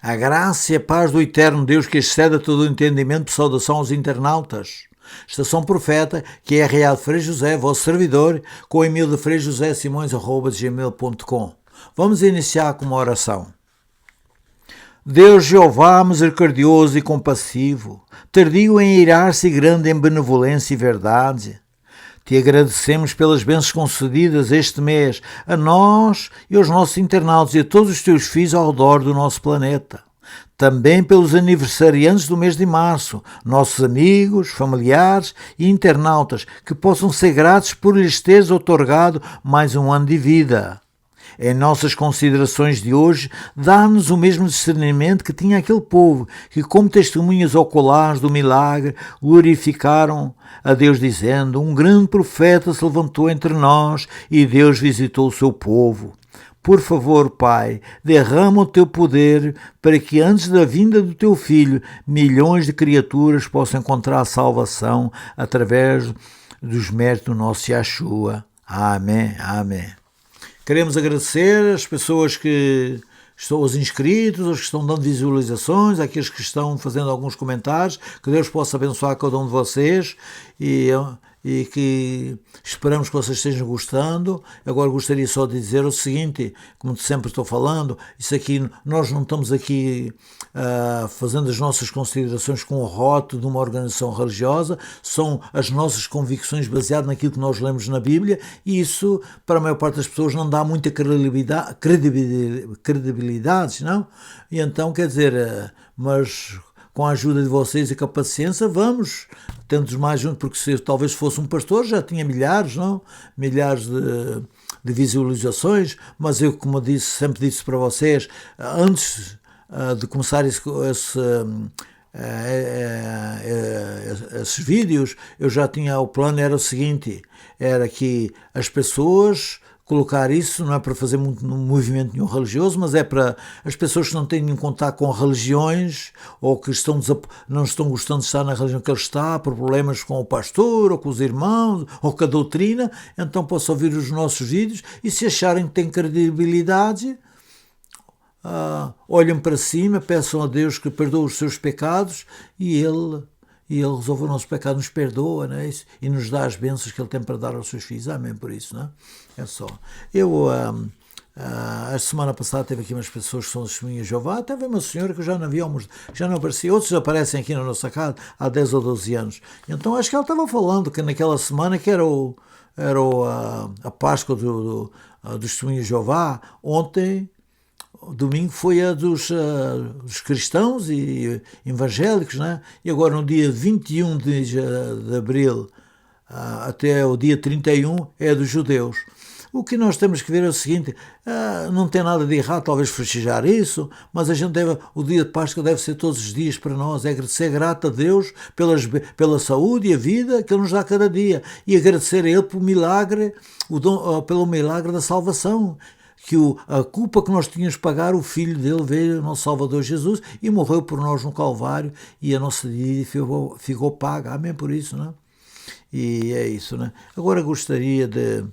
A graça e a paz do eterno Deus que excede a todo o entendimento, saudação aos internautas. Estação Profeta, que é Real Frei José, vosso servidor, com o e-mail de freijosésimões@gmail.com. Vamos iniciar com uma oração. Deus Jeová, misericordioso e compassivo, tardio em irar-se e grande em benevolência e verdade, te agradecemos pelas bênçãos concedidas este mês a nós e aos nossos internautas e a todos os teus filhos ao redor do nosso planeta. Também pelos aniversariantes do mês de março, nossos amigos, familiares e internautas, que possam ser gratos por lhes teres outorgado mais um ano de vida. Em nossas considerações de hoje, dá-nos o mesmo discernimento que tinha aquele povo, que como testemunhas oculares do milagre, glorificaram a Deus dizendo: um grande profeta se levantou entre nós e Deus visitou o seu povo. Por favor, Pai, derrama o teu poder para que antes da vinda do teu Filho, milhões de criaturas possam encontrar a salvação através dos méritos do nosso Yeshua. Amém, amém. Queremos agradecer as pessoas que estão, os inscritos, os que estão dando visualizações, aqueles que estão fazendo alguns comentários, que Deus possa abençoar cada um de vocês e que esperamos que vocês estejam gostando. Agora gostaria só de dizer o seguinte, como sempre estou falando, isso aqui, nós não estamos aqui fazendo as nossas considerações com o rótulo de uma organização religiosa, são as nossas convicções baseadas naquilo que nós lemos na Bíblia, e isso para a maior parte das pessoas não dá muita credibilidade, não? E então, quer dizer, mas com a ajuda de vocês e com a paciência, vamos tendo mais juntos, porque se talvez fosse um pastor já tinha milhares, não? Milhares de visualizações, mas eu, como disse, sempre disse para vocês, antes de começar esses vídeos, eu já tinha, o plano era o seguinte, era que as pessoas colocar isso, não é para fazer muito movimento nenhum religioso, mas é para as pessoas que não têm nenhum contato com religiões ou que não estão gostando de estar na religião que ele está, por problemas com o pastor ou com os irmãos ou com a doutrina, então possam ouvir os nossos vídeos e se acharem que têm credibilidade, olhem para cima, peçam a Deus que perdoe os seus pecados e Ele resolve o nosso pecado, nos perdoa, não é isso? E nos dá as bênçãos que Ele tem para dar aos seus filhos. Amém por isso, não é? É só. Eu, a semana passada, teve aqui umas pessoas que são testemunhas de Jeová, até veio uma senhora que já não havia, já não aparecia, outros aparecem aqui na nossa casa há 10 ou 12 anos. Então acho que ela estava falando que naquela semana que era a Páscoa dos testemunhos de Jeová, ontem, domingo foi a dos cristãos e evangélicos, né? E agora no dia 21 de abril até o dia 31 é dos judeus. O que nós temos que ver é o seguinte, não tem nada de errado talvez festejar isso, mas a gente o dia de Páscoa deve ser todos os dias para nós, é ser grato a Deus pela saúde e a vida que Ele nos dá cada dia, e agradecer a Ele pelo milagre, pelo milagre da salvação, que a culpa que nós tínhamos de pagar, o Filho dele veio, o nosso Salvador Jesus, e morreu por nós no Calvário, e a nossa dívida ficou paga. Amém por isso, não é? E é isso, não é? Agora gostaria de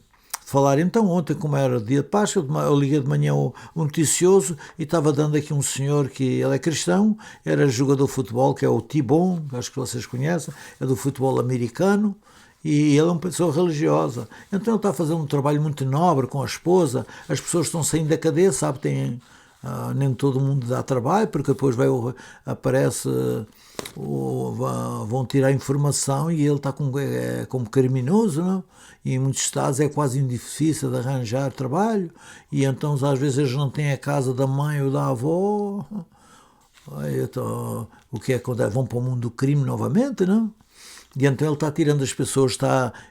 falar, então, ontem, como era o dia de Páscoa, eu liguei de manhã o noticioso e estava dando aqui um senhor que ele é cristão, era jogador de futebol, que é o T-Bone, acho que vocês conhecem, é do futebol americano, e ele é uma pessoa religiosa. Então ele está a fazer um trabalho muito nobre com a esposa, as pessoas estão saindo da cadeia, sabe, nem todo mundo dá trabalho, porque depois aparece, vão tirar informação e ele está como criminoso, não? E em muitos estados é quase difícil de arranjar trabalho, e então às vezes eles não têm a casa da mãe ou da avó. Então, o que acontece? Vão para o mundo do crime novamente, não? E então ele está tirando as pessoas,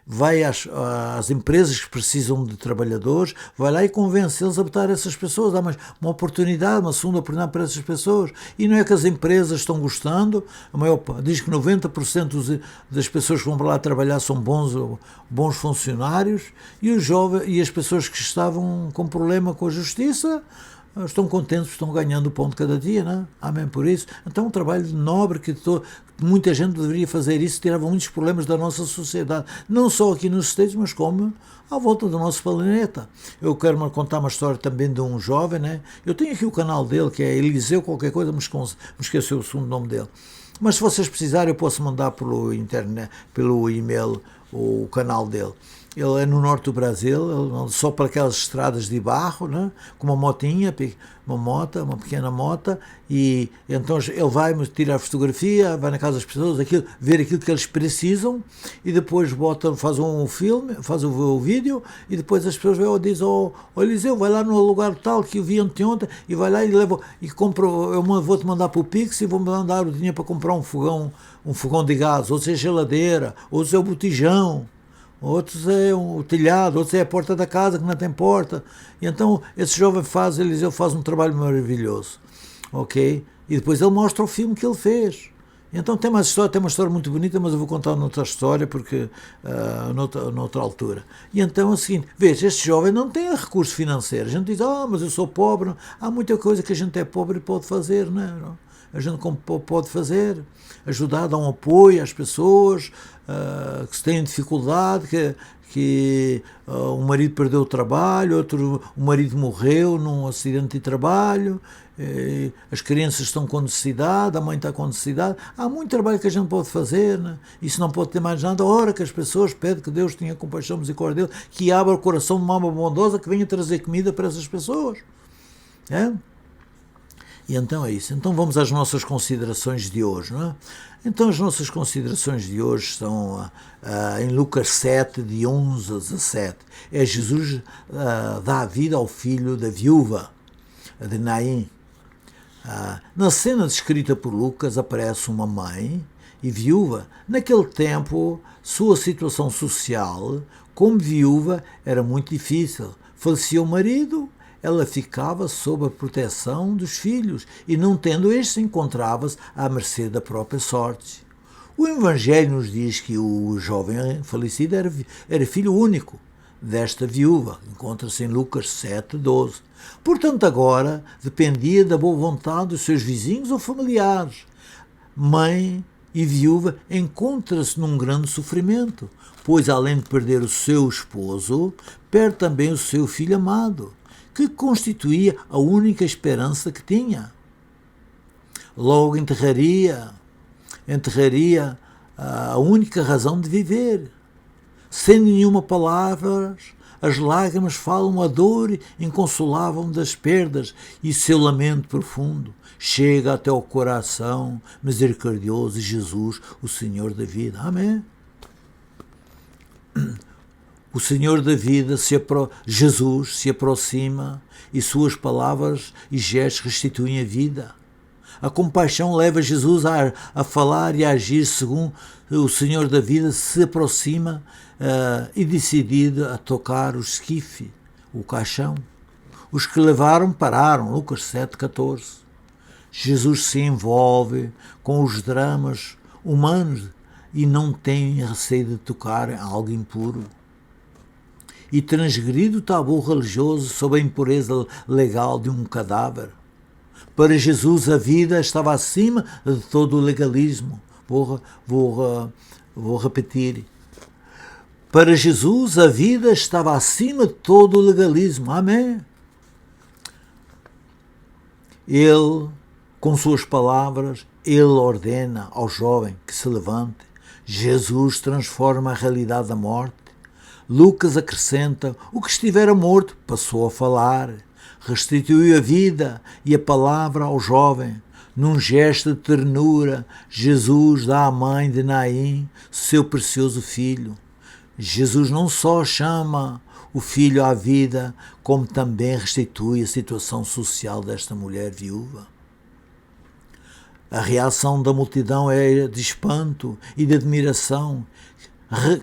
vai às empresas que precisam de trabalhadores, vai lá e convence-los a botar essas pessoas, dá mais uma oportunidade, uma segunda oportunidade para essas pessoas. E não é que as empresas estão gostando, diz que 90% das pessoas que vão para lá trabalhar são bons funcionários, e os jovens e as pessoas que estavam com problema com a justiça estão contentes, estão ganhando o pão de cada dia, não é? Amém por isso. Então um trabalho nobre que muita gente deveria fazer isso, tirava muitos problemas da nossa sociedade, não só aqui nos Estados, mas como à volta do nosso planeta. Eu quero contar uma história também de um jovem, né? Eu tenho aqui o canal dele, que é Eliseu qualquer coisa, me esqueceu o segundo nome dele. Mas se vocês precisarem, eu posso mandar pelo internet, pelo e-mail, o canal dele. Ele é no norte do Brasil, só para aquelas estradas de barro, né? Com uma motinha, uma pequena moto, e então ele vai tirar fotografia, vai na casa das pessoas, ver aquilo que eles precisam, e depois faz um filme, faz o vídeo, e depois as pessoas dizem, Eliseu, vai lá no lugar tal que eu vi ontem, e vai lá e leva, e compra, vou-te mandar para o Pix, e vou mandar o dinheiro para comprar um fogão de gás, ou seja, geladeira, ou seja, o botijão, outros é o telhado, outros é a porta da casa que não tem porta. E então esse jovem Eliseu faz um trabalho maravilhoso, ok? E depois ele mostra o filme que ele fez. Então tem uma história muito bonita, mas eu vou contar noutra história, porque noutra altura. E então é o seguinte, veja, este jovem não tem recursos financeiros. A gente diz, mas eu sou pobre. Há muita coisa que a gente é pobre e pode fazer, não é? A gente pode fazer, ajudar, dar um apoio às pessoas que têm dificuldade, que um marido perdeu o trabalho, o marido morreu num acidente de trabalho, as crianças estão com necessidade, a mãe está com necessidade. Há muito trabalho que a gente pode fazer, né? Isso não pode ter mais nada. A hora que as pessoas pedem que Deus tenha compaixão, misericórdia dele, que abra o coração de uma alma bondosa que venha trazer comida para essas pessoas. É? E então é isso. Então vamos às nossas considerações de hoje, não é? Então as nossas considerações de hoje são em Lucas 7, de 11 a 17. É Jesus dá a vida ao filho da viúva, de Naim. Na cena descrita por Lucas aparece uma mãe e viúva. Naquele tempo, sua situação social, como viúva, era muito difícil. Falecia o marido, ela ficava sob a proteção dos filhos e, não tendo estes, encontrava-se à mercê da própria sorte. O Evangelho nos diz que o jovem falecido era filho único desta viúva, encontra-se em Lucas 7, 12. Portanto, agora dependia da boa vontade dos seus vizinhos ou familiares. Mãe e viúva encontra-se num grande sofrimento, pois além de perder o seu esposo, perde também o seu filho amado, que constituía a única esperança que tinha. Logo enterraria a única razão de viver. Sem nenhuma palavra, as lágrimas falam a dor inconsolável das perdas, e seu lamento profundo chega até ao coração misericordioso de Jesus, o Senhor da vida. Amém? O Senhor da vida, Jesus, se aproxima e suas palavras e gestos restituem a vida. A compaixão leva Jesus a falar e a agir segundo o Senhor da vida se aproxima e decidido a tocar o esquife, o caixão. Os que levaram pararam, Lucas 7, 14. Jesus se envolve com os dramas humanos e não tem receio de tocar algo impuro. E transgredido o tabu religioso sobre a impureza legal de um cadáver. Para Jesus a vida estava acima de todo o legalismo. Vou repetir. Para Jesus a vida estava acima de todo o legalismo. Amém? Ele, com suas palavras, ele ordena ao jovem que se levante. Jesus transforma a realidade da morte. Lucas acrescenta, o que estivera morto passou a falar, restituiu a vida e a palavra ao jovem. Num gesto de ternura, Jesus dá à mãe de Naim seu precioso filho. Jesus não só chama o filho à vida, como também restitui a situação social desta mulher viúva. A reação da multidão é de espanto e de admiração,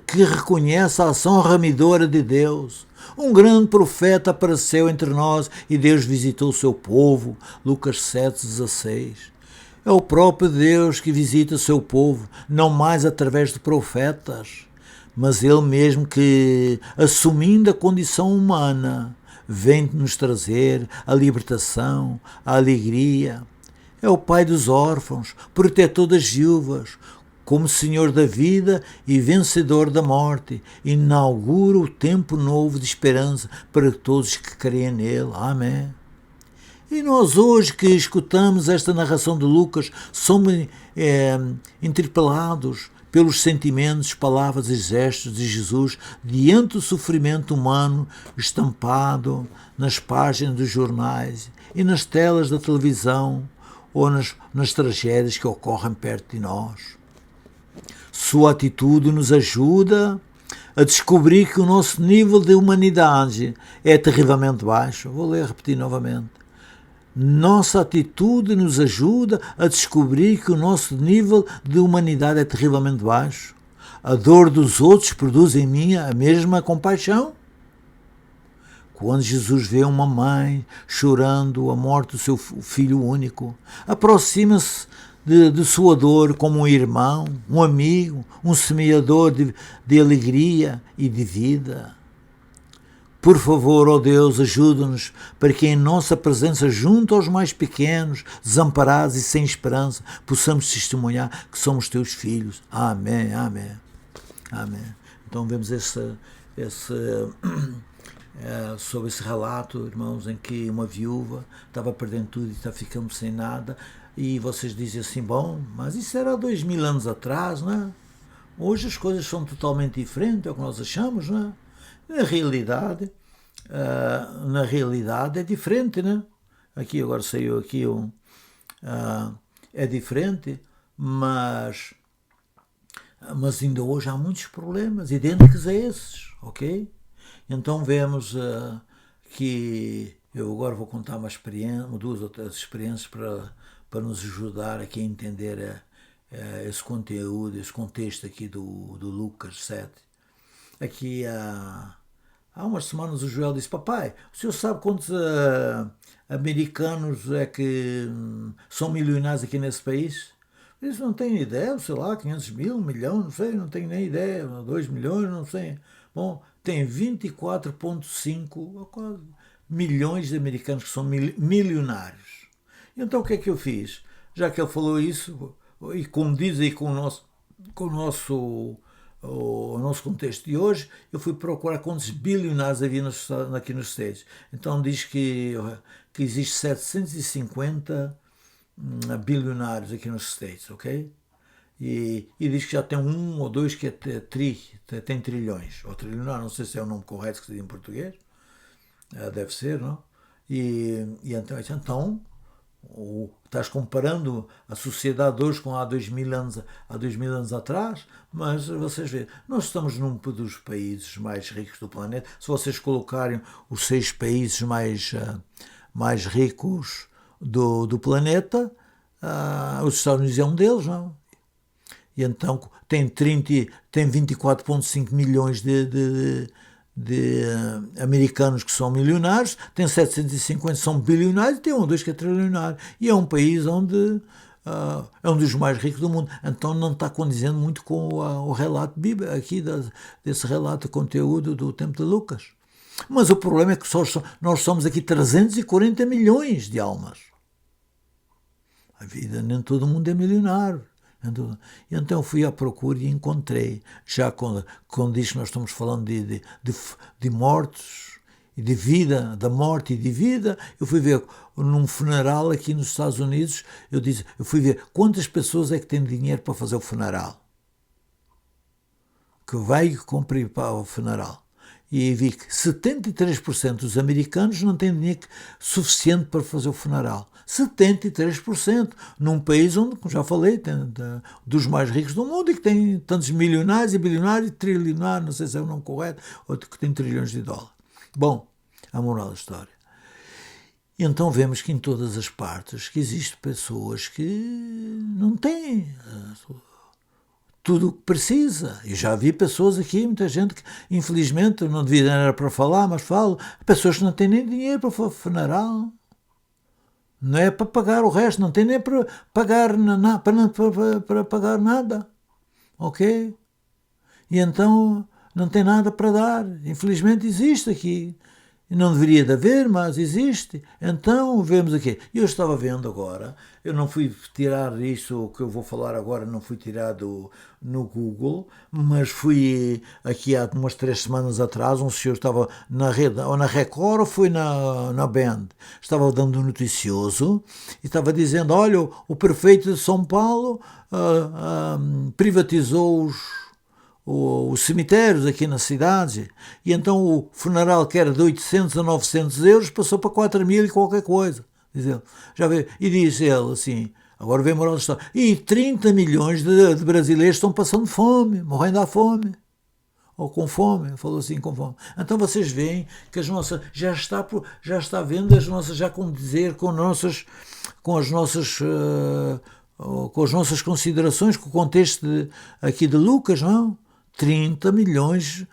que reconhece a ação remidora de Deus. Um grande profeta apareceu entre nós e Deus visitou o seu povo. Lucas 7,16. É o próprio Deus que visita o seu povo, não mais através de profetas, mas ele mesmo que, assumindo a condição humana, vem nos trazer a libertação, a alegria. É o Pai dos órfãos, protetor das viúvas, como Senhor da vida e vencedor da morte, inaugura o tempo novo de esperança para todos que creem nele. Amém. E nós hoje que escutamos esta narração de Lucas, somos interpelados pelos sentimentos, palavras e gestos de Jesus diante do sofrimento humano estampado nas páginas dos jornais e nas telas da televisão ou nas tragédias que ocorrem perto de nós. Sua atitude nos ajuda a descobrir que o nosso nível de humanidade é terrivelmente baixo. Vou repetir novamente. Nossa atitude nos ajuda a descobrir que o nosso nível de humanidade é terrivelmente baixo. A dor dos outros produz em mim a mesma compaixão. Quando Jesus vê uma mãe chorando a morte do seu filho único, aproxima-se de sua dor como um irmão, um amigo, um semeador de alegria e de vida. Por favor, ó Deus, ajuda-nos para que em nossa presença junto aos mais pequenos, desamparados e sem esperança, possamos testemunhar que somos teus filhos. Amém, amém, amém. Então vemos sobre esse relato, irmãos, em que uma viúva estava perdendo tudo e está ficando sem nada, e vocês dizem assim, bom, mas isso era há 2000 anos atrás, não é? Hoje as coisas são totalmente diferentes, é o que nós achamos, não é? Na realidade é diferente, né? Aqui agora saiu aqui é diferente, mas ainda hoje há muitos problemas idênticos a esses, ok? Então vemos que eu agora vou contar duas ou três experiências para nos ajudar aqui a entender esse conteúdo, esse contexto aqui do Lucas 7. Aqui há umas semanas o Joel disse, papai, o senhor sabe quantos americanos é que são milionários aqui nesse país? Eu disse, não tenho ideia, sei lá, 500 mil, 1 milhão, não sei, não tenho nem ideia, 2 milhões, não sei. Bom, tem 24,5 milhões de americanos que são milionários. Então o que é que eu fiz? Já que ele falou isso, e como diz aí com o nosso contexto de hoje, eu fui procurar quantos bilionários havia aqui nos States. Então diz que existe 750 bilionários aqui nos States, ok? E diz que já tem um ou dois que tem trilhões, ou trilionário, não sei se é o nome correto que se diz em português, deve ser, não? E então estás comparando a sociedade hoje com há 2000 anos atrás, mas vocês veem, nós estamos num dos países mais ricos do planeta. Se vocês colocarem os 6 países mais ricos do planeta, os Estados Unidos é um deles, não? E então tem 24,5 milhões de americanos que são milionários, tem 750 que são bilionários e tem um ou dois que é trilionário. E é um país onde é um dos mais ricos do mundo. Então não está condizendo muito com o relato bíblico aqui desse relato, conteúdo do tempo de Lucas. Mas o problema é que nós somos aqui 340 milhões de almas. A vida, nem todo mundo é milionário. Então fui à procura e encontrei, já quando diz que nós estamos falando de mortos e de vida, da morte e de vida, eu fui ver num funeral aqui nos Estados Unidos, eu fui ver quantas pessoas é que têm dinheiro para fazer o funeral, que vai cumprir para o funeral. E vi que 73% dos americanos não têm dinheiro suficiente para fazer o funeral. 73%, num país onde, como já falei, tem dos mais ricos do mundo e que tem tantos milionários e bilionários e trilionários, não sei se é o nome correto, outro que tem trilhões de dólares. Bom, a moral da história. Então vemos que em todas as partes que existem pessoas que não têm tudo o que precisa. Eu já vi pessoas aqui, muita gente que, infelizmente, não devia era para falar, mas falo, pessoas que não têm nem dinheiro para o funeral. Não é para pagar o resto, não tem nem para pagar, para pagar nada. Ok? E então não tem nada para dar. Infelizmente existe aqui. Não deveria de haver, mas existe. Então vemos aqui. Eu estava vendo agora, eu não fui tirar isso que eu vou falar agora, não fui tirado no Google, mas fui aqui há umas 3 semanas atrás, um senhor estava na rede, ou na Record ou foi na Band, estava dando um noticioso e estava dizendo, olha, prefeito de São Paulo privatizou os cemitérios aqui na cidade, e então o funeral que era de 800 a 900 euros passou para 4.000 e qualquer coisa, diz ele. Já vê? E diz ele assim, agora vem moral da história, e 30 milhões de brasileiros estão passando fome, morrendo à fome, ou com fome, falou assim, com fome. Então vocês veem que já está vendo as nossas, já como dizer, com as nossas considerações, com o contexto aqui de Lucas, não? 30 milhões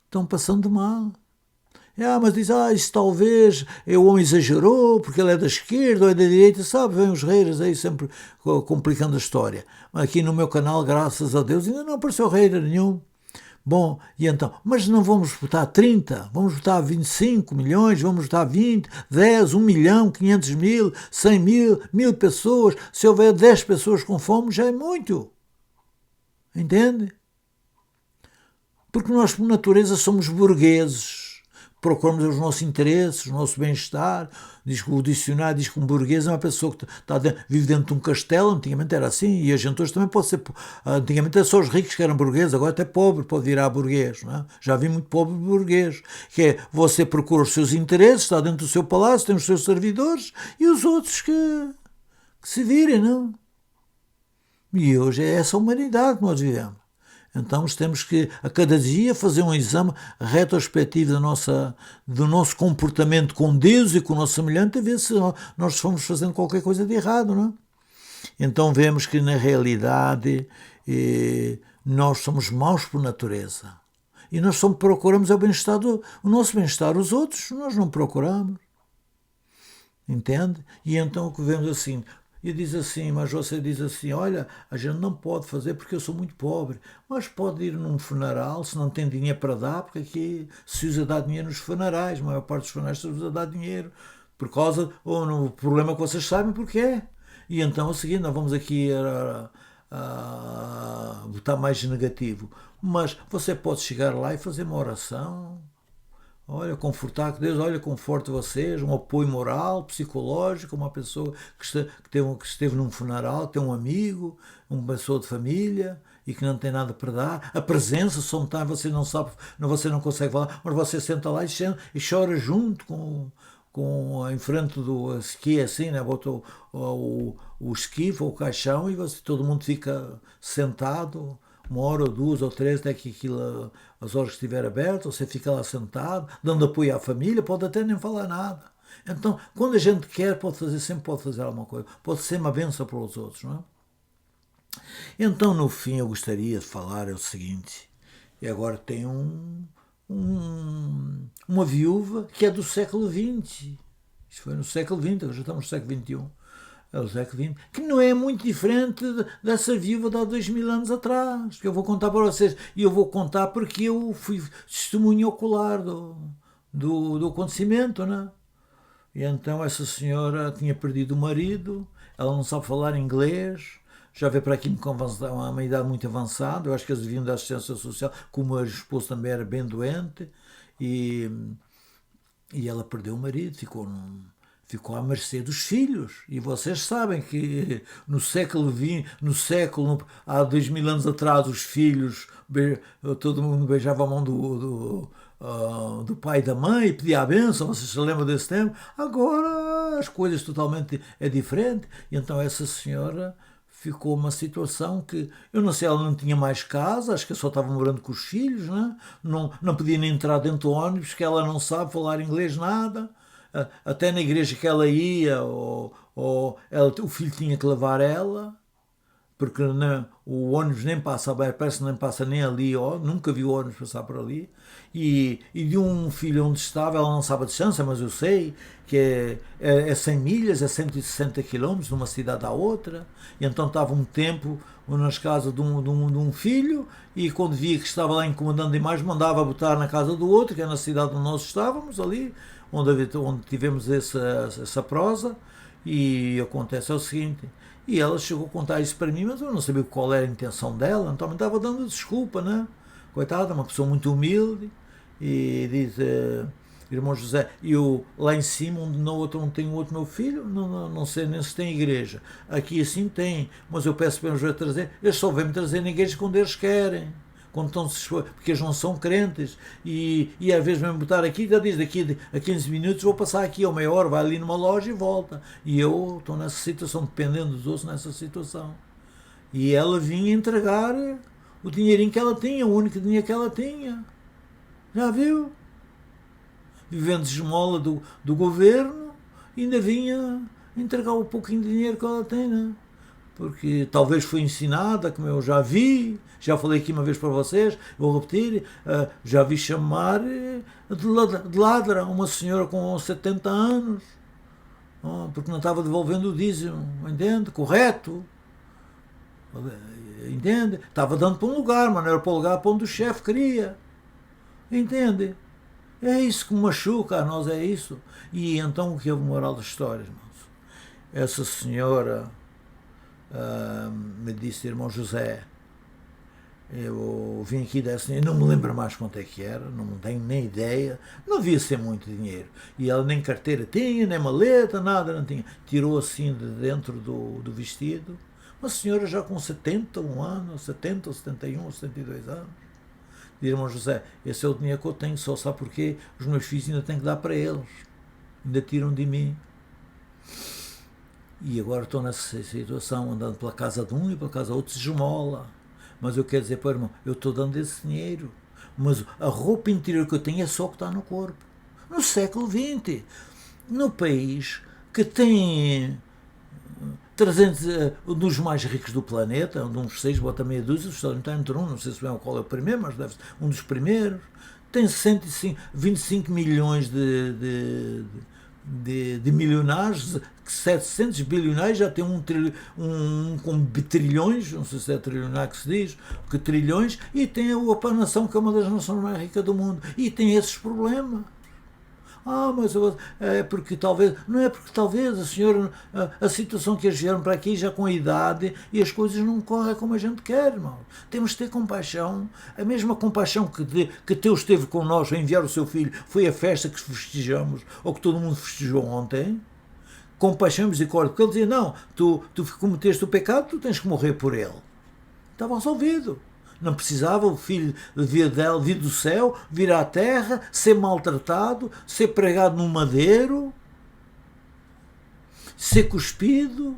estão passando mal. Mas diz, isso talvez o homem exagerou, porque ele é da esquerda ou é da direita, sabe, vem os reiras aí sempre complicando a história. Aqui no meu canal, graças a Deus, ainda não apareceu reira nenhum. Bom, e então, mas não vamos votar 30, vamos votar 25 milhões, vamos votar 20, 10, 1 milhão, 500 mil, 100 mil, 1.000 pessoas. Se houver 10 pessoas com fome, já é muito. Entende? Porque nós, por natureza, somos burgueses. Procuramos os nossos interesses, o nosso bem-estar. Diz que o dicionário diz que um burguês é uma pessoa que vive dentro de um castelo. Antigamente era assim, e a gente hoje também pode ser. Antigamente era só os ricos que eram burgueses, agora até pobre pode virar burguês. Não é? Já vi muito pobre burguês. Que é, você procura os seus interesses, está dentro do seu palácio, tem os seus servidores, e os outros que se virem, não? E hoje é essa humanidade que nós vivemos. Então temos que, a cada dia, fazer um exame retrospectivo do nosso comportamento com Deus e com o nosso semelhante, a ver se nós fomos fazendo qualquer coisa de errado, não é? Então vemos que, na realidade, nós somos maus por natureza. E nós só procuramos o bem-estar, o nosso bem-estar. Os outros nós não procuramos. Entende? E então o que vemos assim... E diz assim, mas você diz assim, olha, a gente não pode fazer porque eu sou muito pobre, mas pode ir num funeral se não tem dinheiro para dar, porque aqui se usa dar dinheiro nos funerais, a maior parte dos funerais se usa dar dinheiro, por causa, ou no problema que vocês sabem porque é. E então a seguir, nós vamos aqui a botar mais negativo, mas você pode chegar lá e fazer uma oração. Olha, confortar que Deus, olha, conforte vocês, um apoio moral, psicológico, uma pessoa que esteve num funeral, que tem um amigo, uma pessoa de família e que não tem nada para dar. A presença, sometimes você não sabe, você não consegue falar, mas você senta lá e chora junto em frente do esqui, assim, né? Bota o esquife ou o caixão e todo mundo fica sentado 1 hora ou 2 ou 3 até que as horas que estiver aberto, você fica lá sentado, dando apoio à família, pode até nem falar nada. Então, quando a gente quer, sempre pode fazer alguma coisa, pode ser uma bênção para os outros, não é? Então, no fim, eu gostaria de falar o seguinte, e agora tem uma viúva que é do século XX, isto foi no século XX, já estamos no século XXI, é o século XX, que não é muito diferente dessa viúva de há 2000 anos atrás, que eu vou contar para vocês, e eu vou contar porque eu fui testemunho ocular do acontecimento, né? E então essa senhora tinha perdido o marido, ela não sabe falar inglês, já veio para aqui com uma idade muito avançada, eu acho que eles deviam da assistência social, como o esposo também era bem doente, e ela perdeu o marido, ficou à mercê dos filhos. E vocês sabem que no século XX, há 2000 anos atrás, os filhos, todo mundo beijava a mão do pai e da mãe e pedia a bênção, vocês se lembram desse tempo? Agora as coisas totalmente é diferente. E então essa senhora ficou uma situação que, eu não sei, ela não tinha mais casa, acho que só estava morando com os filhos, né? Não podia nem entrar dentro do ônibus, que ela não sabe falar inglês nada. Até na igreja que ela ia, o filho tinha que levar ela porque o ônibus nem passa, parece que nem passa nem ali, ó, nunca vi o ônibus passar por ali, e de um filho onde estava, ela não sabe a distância, mas eu sei que é 100 milhas, é 160 quilómetros de uma cidade à outra, e então estava um tempo nas casas de um filho, e quando via que estava lá incomodando demais, mandava botar na casa do outro, que é na cidade onde nós estávamos, ali, onde tivemos essa prosa, e acontece o seguinte, e ela chegou a contar isso para mim, mas eu não sabia qual era a intenção dela, então me estava dando desculpa, né? Coitada, uma pessoa muito humilde, e diz, irmão José, eu lá em cima, onde tem o outro meu filho, não sei nem se tem igreja, aqui assim tem, mas eu peço para eles trazer, eles só vêm me trazer na igreja quando eles querem, quando estão, porque eles não são crentes, e às vezes mesmo botar aqui, já diz, daqui a 15 minutos vou passar aqui, ou meia hora, vai ali numa loja e volta, e eu estou nessa situação, dependendo dos outros nessa situação, e ela vinha entregar o dinheirinho que ela tinha, o único dinheiro que ela tinha, já viu? Vivendo de esmola do governo, ainda vinha entregar o pouquinho de dinheiro que ela tem, né? Porque talvez foi ensinada, como eu já vi, já falei aqui uma vez para vocês, vou repetir, já vi chamar de ladra uma senhora com 70 anos, porque não estava devolvendo o dízimo, entende? Correto. Entende? Estava dando para um lugar, mas não era para o lugar para onde o chefe queria. Entende? É isso que machuca a nós, é isso. E então o que é o moral da história, irmãos? Essa senhora me disse, irmão José, eu vim aqui dessa, não me lembro mais quanto é que era, não tenho nem ideia, não devia ser muito dinheiro. E ela nem carteira tinha, nem maleta, nada, não tinha. Tirou assim de dentro do vestido. Uma senhora já com 71 anos, 70, ou 71, ou 72 anos. Diz, irmão José, esse é o dinheiro que eu tenho, só sabe porquê? Os meus filhos ainda têm que dar para eles. Ainda tiram de mim. E agora estou nessa situação, andando pela casa de um e pela casa do outro, de esmola. Mas eu quero dizer para o irmão, eu estou dando esse dinheiro. Mas a roupa interior que eu tenho é só o que está no corpo. No século XX, no país que tem 300, um dos mais ricos do planeta, um dos 6, bota meia dúzia, os Estados Unidos está entre não sei se bem qual é o primeiro, mas deve ser um dos primeiros, tem 25 milhões de milionários, 700 bilionários, já tem um com trilhões, não sei se é trilionário que se diz, que trilhões, e tem a nação que é uma das nações mais ricas do mundo, e tem esses problemas. Mas é porque talvez, não é porque talvez a senhora, a situação que eles vieram para aqui já com a idade e as coisas não correm como a gente quer, irmão. Temos de ter compaixão, a mesma compaixão que Deus teve com nós a enviar o seu filho, foi a festa que festejamos, ou que todo mundo festejou ontem. Compaixão e misericórdia, porque ele dizia, não, tu cometeste o pecado, tu tens que morrer por ele. Estava resolvido. Não precisava o filho vir do céu, vir à terra, ser maltratado, ser pregado num madeiro, ser cuspido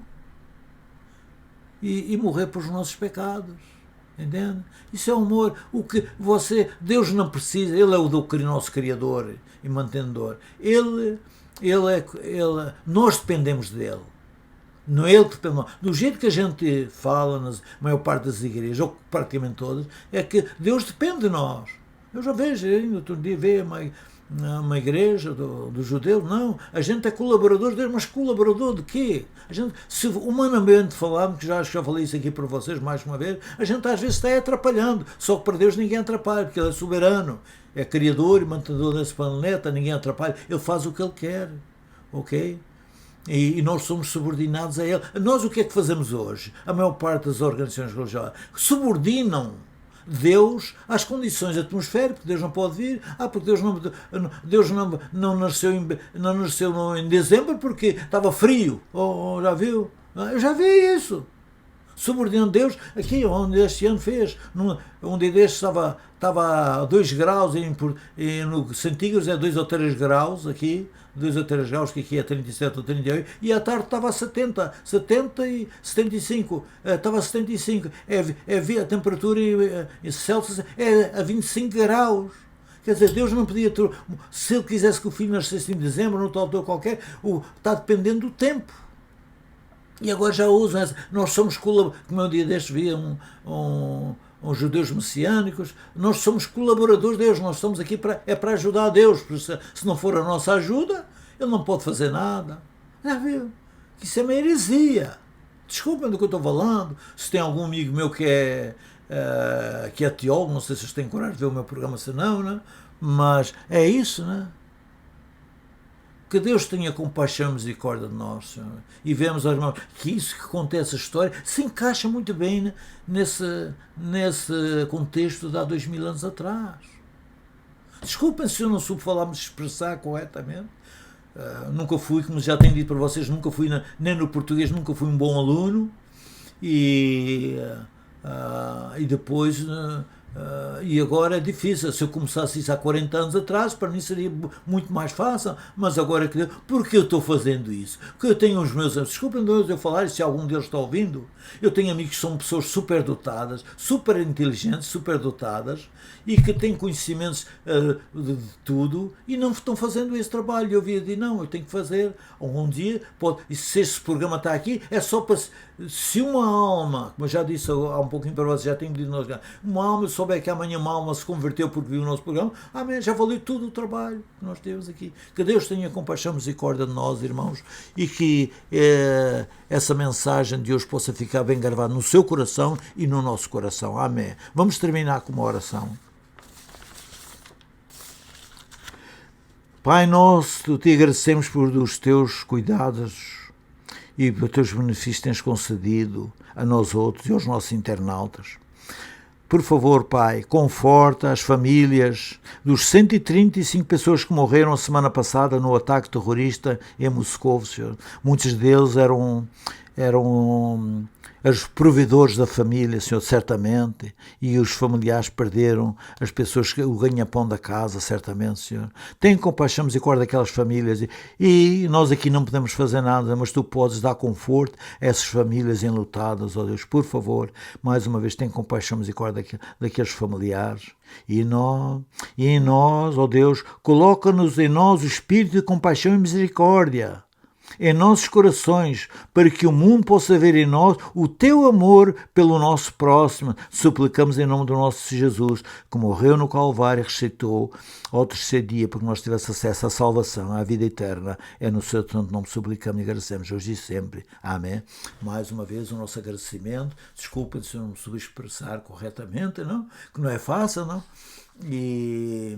e morrer por os nossos pecados. Entende? Isso é amor. Deus não precisa, Ele é o nosso Criador e mantenedor. Nós dependemos dele. Não é ele que depende. Do jeito que a gente fala na maior parte das igrejas, ou praticamente todas, é que Deus depende de nós. Eu já vejo, ainda outro dia veio uma igreja do judeu, não, a gente é colaborador de Deus, mas colaborador de quê? A gente, se humanamente falando, que já falei isso aqui para vocês mais uma vez, a gente às vezes está atrapalhando, só que para Deus ninguém atrapalha, porque Ele é soberano, é criador e mantenedor desse planeta, ninguém atrapalha, Ele faz o que Ele quer, ok? E nós somos subordinados a Ele. Nós o que é que fazemos hoje? A maior parte das organizações religiosas subordinam Deus às condições atmosféricas, porque Deus não pode vir, porque Deus não nasceu em dezembro porque estava frio, já viu? Eu já vi isso. Subordinando Deus, aqui onde este ano fez, onde deste estava a 2 graus, e no centígrados é 2 ou 3 graus, aqui, 2 ou 3 graus, que aqui é 37 ou 38, e à tarde estava a 70 e 75, estava a 75, a temperatura em Celsius é a 25 graus. Quer dizer, Deus não podia, se Ele quisesse que o filho nascesse em dezembro, noutra altura qualquer, está dependendo do tempo. E agora já usam essa. Nós somos, como um dia deste via uns judeus messiânicos, nós somos colaboradores de Deus, nós estamos aqui para ajudar a Deus, porque se não for a nossa ajuda, Ele não pode fazer nada. Já viu? Isso é uma heresia. Desculpem do que eu estou falando. Se tem algum amigo meu que é teólogo, não sei se vocês têm coragem de ver o meu programa, se não, né? Mas é isso, né? Que Deus tenha compaixão e misericórdia de nós, Senhor. E vemos, irmãos, que isso que conta essa história se encaixa muito bem nesse contexto de há 2000 anos atrás. Desculpem se eu não soube falar, me expressar corretamente. Nunca fui, como já tenho dito para vocês, nunca fui nem no português, nunca fui um bom aluno. E depois e agora é difícil. Se eu começasse isso há 40 anos atrás, para mim seria muito mais fácil, mas agora porque eu estou fazendo isso? Porque eu tenho os meus amigos, desculpem eu falar, se algum deles está ouvindo, eu tenho amigos que são pessoas super dotadas, super inteligentes, super dotadas, e que têm conhecimentos de tudo, e não estão fazendo esse trabalho. Eu via dizer, não, eu tenho que fazer, algum dia, e se este programa está aqui, é só para, se uma alma, como eu já disse há um pouquinho para vocês, já tenho dito, uma alma, eu souber que amanhã uma alma se converteu porque viu o nosso programa, amanhã já valeu todo o trabalho que nós temos aqui. Que Deus tenha compaixão e misericórdia de nós, irmãos, e que essa mensagem de hoje possa ficar bem gravada no seu coração e no nosso coração. Amém. Vamos terminar com uma oração. Pai nosso, te agradecemos por os teus cuidados e pelos teus benefícios que tens concedido a nós outros e aos nossos internautas. Por favor, Pai, conforta as famílias dos 135 pessoas que morreram a semana passada no ataque terrorista em Moscou, Senhor. Muitos deles eram os provedores da família, Senhor, certamente, e os familiares perderam as pessoas, o ganha-pão da casa, certamente, Senhor. Tem compaixão, misericórdia daquelas famílias, e nós aqui não podemos fazer nada, mas Tu podes dar conforto a essas famílias enlutadas, ó Deus, por favor, mais uma vez, tem compaixão, misericórdia daqueles familiares. E em nós, ó Deus, coloca-nos em nós o espírito de compaixão e misericórdia em nossos corações, para que o mundo possa ver em nós o Teu amor pelo nosso próximo. Suplicamos em nome do nosso Jesus, que morreu no Calvário e ressuscitou ao terceiro dia, para que nós tivéssemos acesso à salvação, à vida eterna. É no Seu santo nome suplicamos e agradecemos hoje e sempre. Amém. Mais uma vez o nosso agradecimento. Desculpem se eu não me soube expressar corretamente, não? Que não é fácil, não?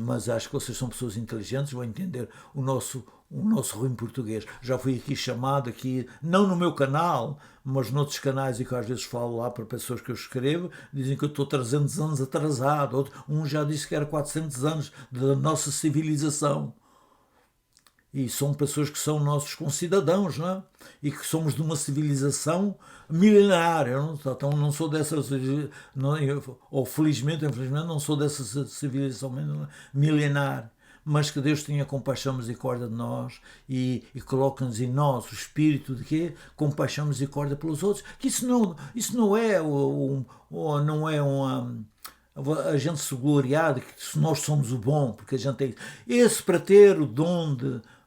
Mas acho que vocês são pessoas inteligentes, vão entender o nosso ruim português. Já fui aqui chamado, não no meu canal, mas noutros canais, e que às vezes falo lá para pessoas que eu escrevo, dizem que eu estou 300 anos atrasado. Um já disse que era 400 anos da nossa civilização. E são pessoas que são nossos concidadãos, não é? E que somos de uma civilização milenar. Eu não sou dessa, ou felizmente ou infelizmente, não sou dessa civilização milenar. Mas que Deus tenha compaixão e misericórdia de nós e coloque-nos em nós o espírito de quê? Compaixão e misericórdia pelos outros. Que isso não é a gente se gloriar de que nós somos o bom, porque a gente tem esse para ter o dom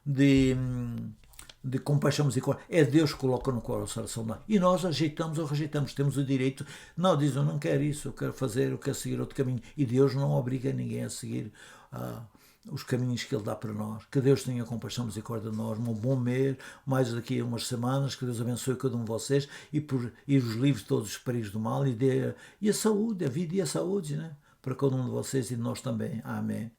de compaixão e misericórdia. É Deus que coloca no coração. E nós ajeitamos ou rejeitamos. Temos o direito. Não, diz, eu não quero isso, eu quero seguir outro caminho. E Deus não obriga ninguém a seguir os caminhos que Ele dá para nós. Que Deus tenha compaixão e misericórdia de nós. Um bom mês, mais daqui a umas semanas. Que Deus abençoe cada um de vocês e os livre de todos os perigos do mal e a saúde, a vida e a saúde, né? Para cada um de vocês e de nós também. Amém.